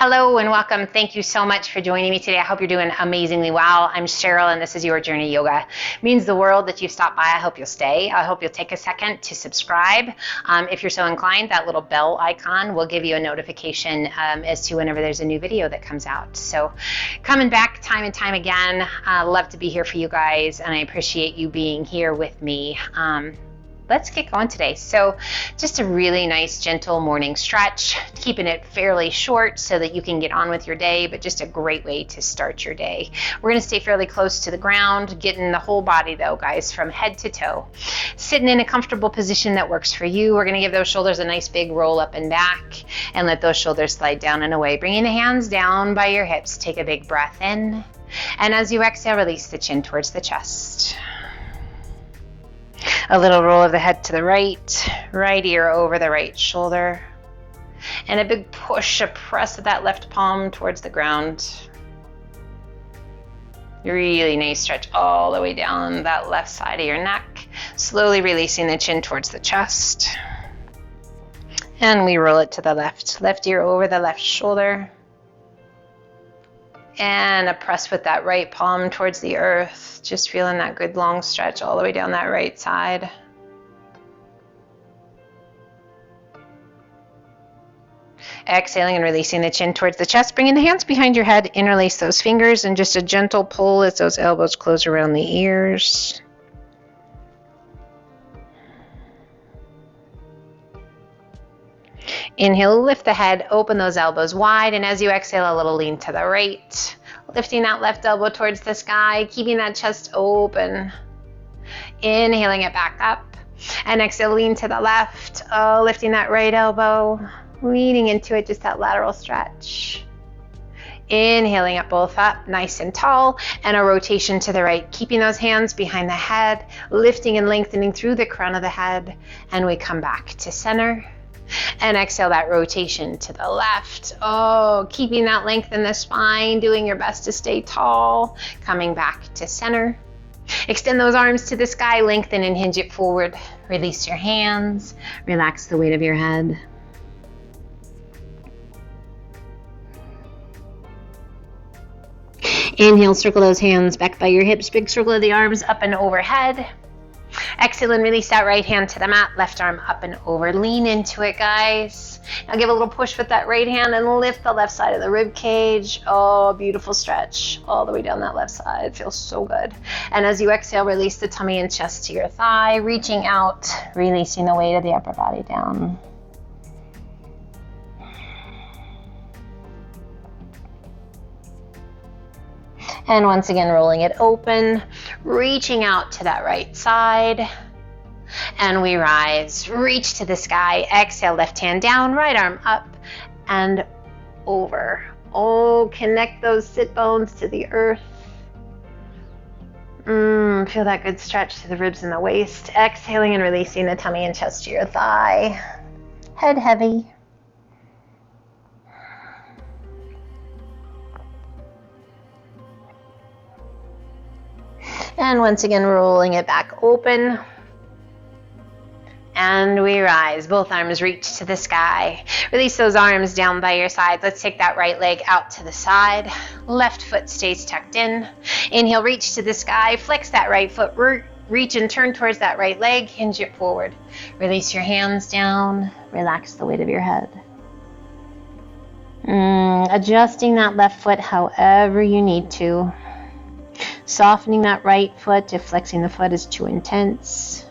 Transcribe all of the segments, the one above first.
Hello and welcome. Thank you so much for joining me today. I hope you're doing amazingly well. I'm Cheryl and this is Your Journey Yoga. It means the world that you've stopped by. I hope you'll stay. I hope you'll take a second to subscribe. If you're so inclined, that little bell icon will give you a notification as to whenever there's a new video that comes out. So coming back time and time again, love to be here for you guys and I appreciate you being here with me. Let's get going today. So just a really nice gentle morning stretch, keeping it fairly short so that you can get on with your day, but just a great way to start your day. We're gonna stay fairly close to the ground, getting the whole body though, guys, from head to toe. Sitting in a comfortable position that works for you. We're gonna give those shoulders a nice big roll up and back and let those shoulders slide down and away. Bringing the hands down by your hips, take a big breath in. And as you exhale, release the chin towards the chest. A little roll of the head to the right ear over the right shoulder. And a big push, a press of that left palm towards the ground. Really nice stretch all the way down that left side of your neck. Slowly releasing the chin towards the chest. And we roll it to the left ear over the left shoulder. And a press with that right palm towards the earth. Just feeling that good long stretch all the way down that right side. Exhaling and releasing the chin towards the chest. Bringing the hands behind your head. Interlace those fingers and just a gentle pull as those elbows close around the ears. Inhale, lift the head, open those elbows wide, and as you exhale, a little lean to the right. Lifting that left elbow towards the sky, keeping that chest open. Inhaling it back up, and exhale, lean to the left, lifting that right elbow, leaning into it, just that lateral stretch. Inhaling it both up, nice and tall, and a rotation to the right, keeping those hands behind the head, lifting and lengthening through the crown of the head, and we come back to center. And exhale that rotation to the left. Keeping that length in the spine, doing your best to stay tall. Coming back to center. Extend those arms to the sky, lengthen and hinge it forward. Release your hands, relax the weight of your head. Inhale, circle those hands back by your hips, big circle of the arms up and overhead. Exhale and release that right hand to the mat, left arm up and over. Lean into it, guys. Now give a little push with that right hand and lift the left side of the rib cage. Beautiful stretch all the way down that left side. It feels so good. And as you exhale, release the tummy and chest to your thigh, reaching out, releasing the weight of the upper body down. And once again, rolling it open, reaching out to that right side. And we rise, reach to the sky, exhale, left hand down, right arm up and over. Connect those sit bones to the earth. Feel that good stretch to the ribs and the waist. Exhaling and releasing the tummy and chest to your thigh. Head heavy. And once again, rolling it back open. And we rise. Both arms reach to the sky. Release those arms down by your sides. Let's take that right leg out to the side. Left foot stays tucked in. Inhale, reach to the sky. Flex that right foot. Reach and turn towards that right leg. Hinge it forward. Release your hands down. Relax the weight of your head. Adjusting that left foot however you need to. Softening that right foot if flexing the foot is too intense.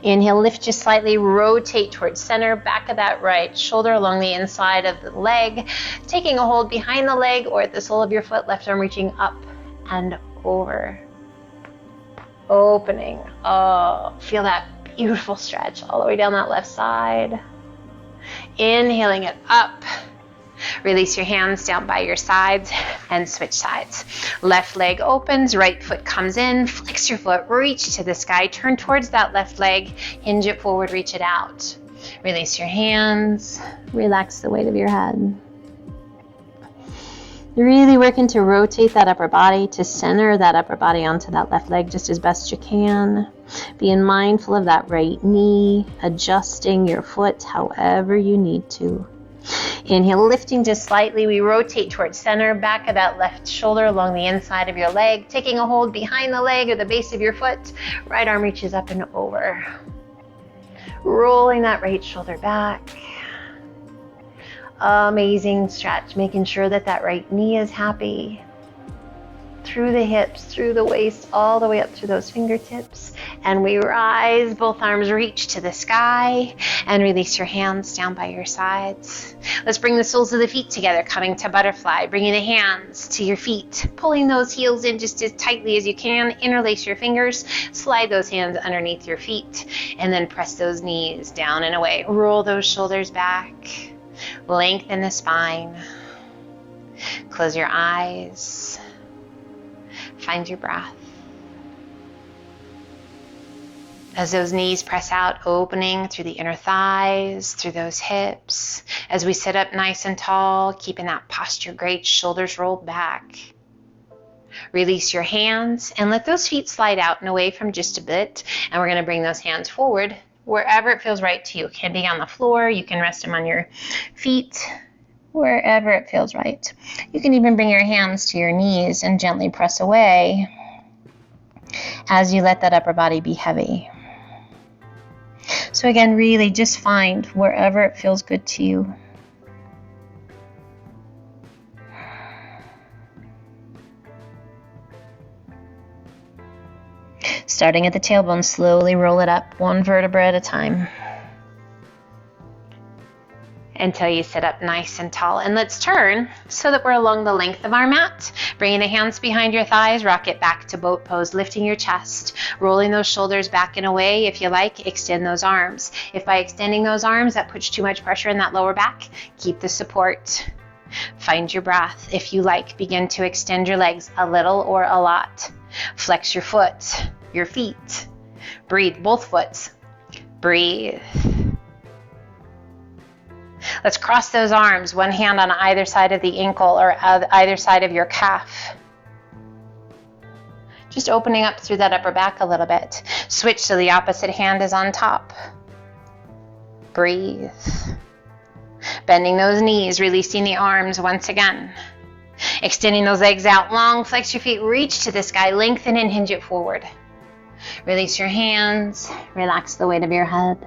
Inhale, lift just slightly, rotate towards center, back of that right shoulder along the inside of the leg, taking a hold behind the leg or at the sole of your foot, left arm reaching up and over. Opening. Feel that beautiful stretch all the way down that left side. Inhaling it up. Release your hands down by your sides and switch sides. Left leg opens, right foot comes in, flex your foot, reach to the sky, turn towards that left leg, hinge it forward, reach it out. Release your hands, relax the weight of your head. Really working to rotate that upper body, to center that upper body onto that left leg just as best you can. Being mindful of that right knee, adjusting your foot however you need to. Inhale, lifting just slightly. We rotate towards center, back of that left shoulder along the inside of your leg, taking a hold behind the leg or the base of your foot. Right arm reaches up and over. Rolling that right shoulder back. Amazing stretch, making sure that that right knee is happy. Through the hips, through the waist, all the way up through those fingertips. And we rise, both arms reach to the sky, and release your hands down by your sides. Let's bring the soles of the feet together, coming to butterfly, bringing the hands to your feet, pulling those heels in just as tightly as you can, interlace your fingers, slide those hands underneath your feet, and then press those knees down and away. Roll those shoulders back, lengthen the spine, close your eyes, find your breath. As those knees press out, opening through the inner thighs, through those hips. As we sit up nice and tall, keeping that posture great, shoulders rolled back. Release your hands and let those feet slide out and away from just a bit. And we're going to bring those hands forward wherever it feels right to you. It can be on the floor. You can rest them on your feet, wherever it feels right. You can even bring your hands to your knees and gently press away as you let that upper body be heavy. So again, really just find wherever it feels good to you. Starting at the tailbone, slowly roll it up, one vertebra at a time, until you sit up nice and tall. And let's turn so that we're along the length of our mat. Bringing the hands behind your thighs, rock it back to boat pose, lifting your chest, rolling those shoulders back and away. If you like, extend those arms. If by extending those arms that puts too much pressure in that lower back, keep the support. Find your breath. If you like, begin to extend your legs a little or a lot. Flex your foot, your feet. Breathe, both foots. Breathe. Let's cross those arms, one hand on either side of the ankle or either side of your calf. Just opening up through that upper back a little bit. Switch so the opposite hand is on top. Breathe. Bending those knees, releasing the arms once again. Extending those legs out long, flex your feet, reach to the sky, lengthen and hinge it forward. Release your hands, relax the weight of your head.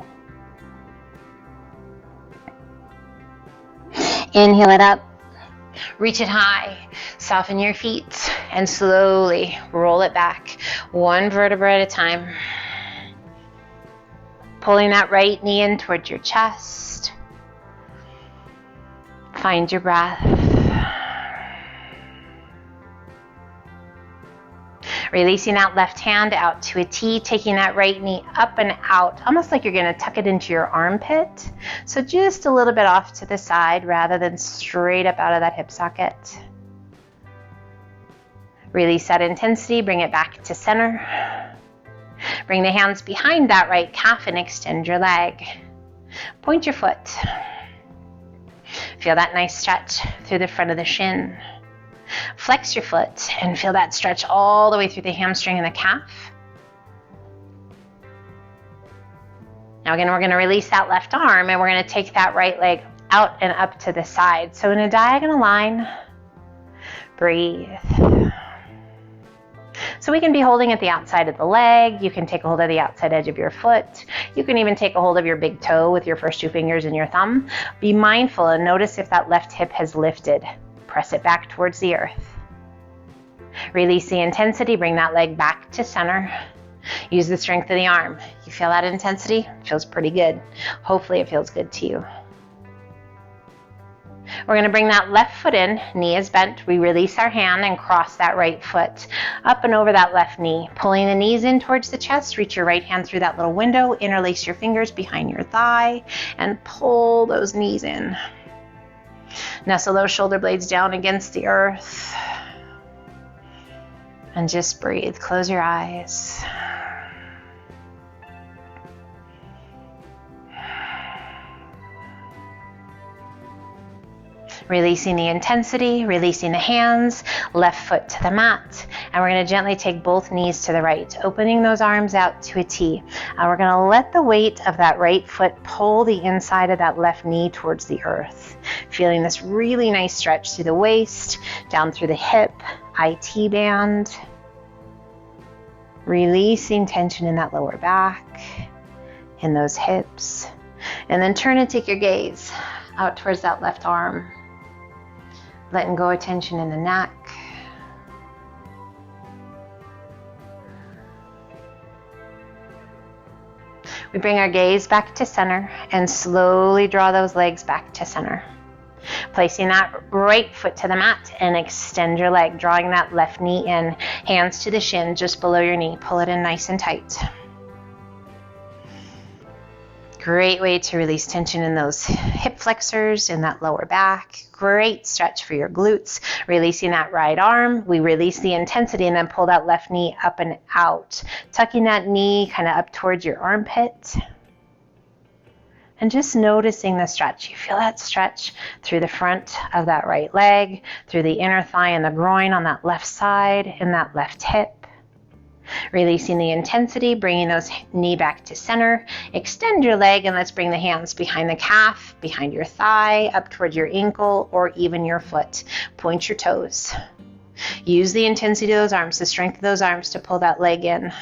Inhale it up, reach it high, soften your feet, and slowly roll it back, one vertebra at a time. Pulling that right knee in towards your chest. Find your breath. Releasing that left hand out to a T, taking that right knee up and out, almost like you're going to tuck it into your armpit. So just a little bit off to the side rather than straight up out of that hip socket. Release that intensity, bring it back to center. Bring the hands behind that right calf and extend your leg. Point your foot. Feel that nice stretch through the front of the shin. Flex your foot and feel that stretch all the way through the hamstring and the calf. Now again, we're going to release that left arm and we're going to take that right leg out and up to the side. So in a diagonal line, breathe. So we can be holding at the outside of the leg. You can take a hold of the outside edge of your foot. You can even take a hold of your big toe with your first two fingers and your thumb. Be mindful and notice if that left hip has lifted. Press it back towards the earth. Release the intensity, bring that leg back to center. Use the strength of the arm. You feel that intensity? It feels pretty good. Hopefully it feels good to you. We're going to bring that left foot in, knee is bent. We release our hand and cross that right foot up and over that left knee. Pulling the knees in towards the chest, reach your right hand through that little window, interlace your fingers behind your thigh, and pull those knees in. Nestle those shoulder blades down against the earth. And just breathe. Close your eyes. Releasing the intensity, releasing the hands, left foot to the mat. And we're going to gently take both knees to the right, opening those arms out to a T. And we're going to let the weight of that right foot pull the inside of that left knee towards the earth. Feeling this really nice stretch through the waist, down through the hip, IT band. Releasing tension in that lower back, in those hips. And then turn and take your gaze out towards that left arm. Letting go of tension in the neck. We bring our gaze back to center and slowly draw those legs back to center. Placing that right foot to the mat and extend your leg, drawing that left knee in, hands to the shin just below your knee. Pull it in nice and tight. Great way to release tension in those hip flexors, in that lower back. Great stretch for your glutes. Releasing that right arm, we release the intensity and then pull that left knee up and out. Tucking that knee kind of up towards your armpit. And just noticing the stretch. You feel that stretch through the front of that right leg, through the inner thigh and the groin on that left side, in that left hip. Releasing the intensity, bringing those knee back to center. Extend your leg and let's bring the hands behind the calf, behind your thigh, up towards your ankle or even your foot. Point your toes. Use the intensity of those arms, the strength of those arms to pull that leg in.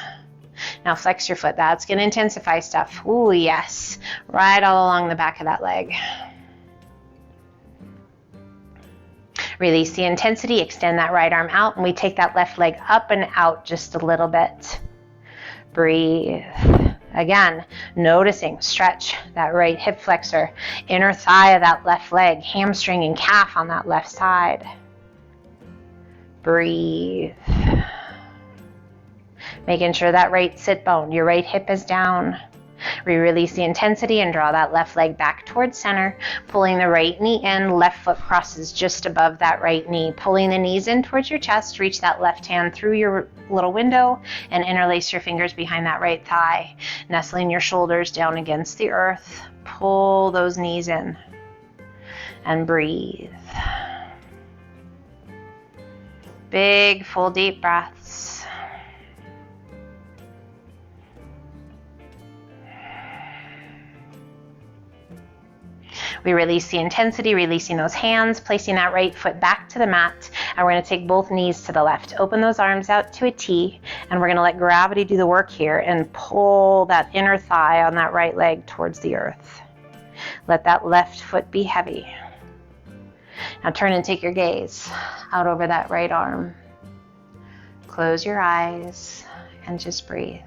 Now flex your foot. That's going to intensify stuff. Ooh, yes. Right all along the back of that leg. Release the intensity, extend that right arm out, and we take that left leg up and out just a little bit. Breathe. Again, noticing, stretch that right hip flexor, inner thigh of that left leg, hamstring and calf on that left side. Breathe. Making sure that right sit bone, your right hip is down. We release the intensity and draw that left leg back towards center, pulling the right knee in, left foot crosses just above that right knee, pulling the knees in towards your chest, reach that left hand through your little window and interlace your fingers behind that right thigh, nestling your shoulders down against the earth, pull those knees in and breathe. Big, full, deep breaths. We release the intensity, releasing those hands, placing that right foot back to the mat, and we're going to take both knees to the left. Open those arms out to a T, and we're going to let gravity do the work here and pull that inner thigh on that right leg towards the earth. Let that left foot be heavy. Now turn and take your gaze out over that right arm. Close your eyes and just breathe.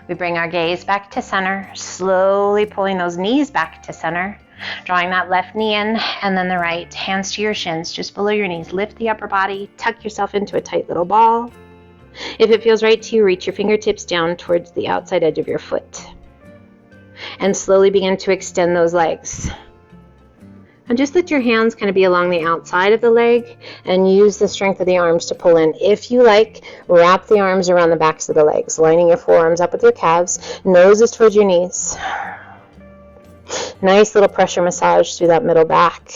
We bring our gaze back to center, slowly pulling those knees back to center, drawing that left knee in and then the right. Hands to your shins, just below your knees. Lift the upper body, tuck yourself into a tight little ball. If it feels right to you, reach your fingertips down towards the outside edge of your foot. And slowly begin to extend those legs. And just let your hands kind of be along the outside of the leg and use the strength of the arms to pull in. If you like, wrap the arms around the backs of the legs, lining your forearms up with your calves, noses towards your knees. Nice little pressure massage through that middle back.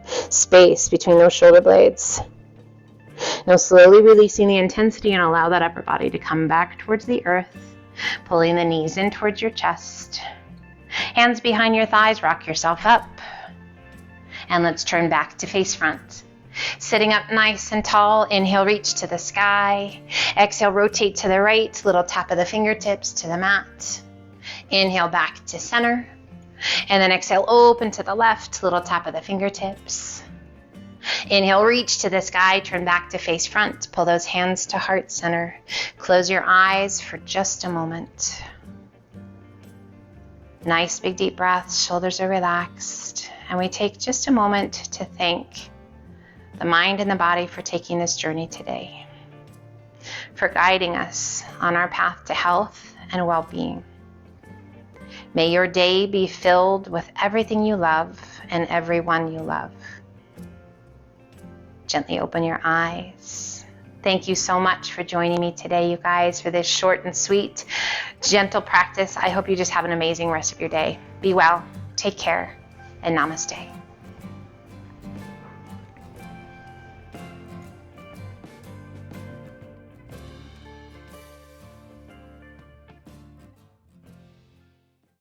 Space between those shoulder blades. Now slowly releasing the intensity and allow that upper body to come back towards the earth, pulling the knees in towards your chest. Hands behind your thighs, rock yourself up. And let's turn back to face front. Sitting up nice and tall, inhale, reach to the sky. Exhale, rotate to the right, little tap of the fingertips to the mat. Inhale, back to center. And then exhale, open to the left, little tap of the fingertips. Inhale, reach to the sky, turn back to face front. Pull those hands to heart center. Close your eyes for just a moment. Nice big deep breaths, shoulders are relaxed. And we take just a moment to thank the mind and the body for taking this journey today, for guiding us on our path to health and well-being. May your day be filled with everything you love and everyone you love. Gently open your eyes Thank you so much for joining me today, you guys, for this short and sweet, gentle practice. I hope you just have an amazing rest of your day. Be well, take care, and namaste.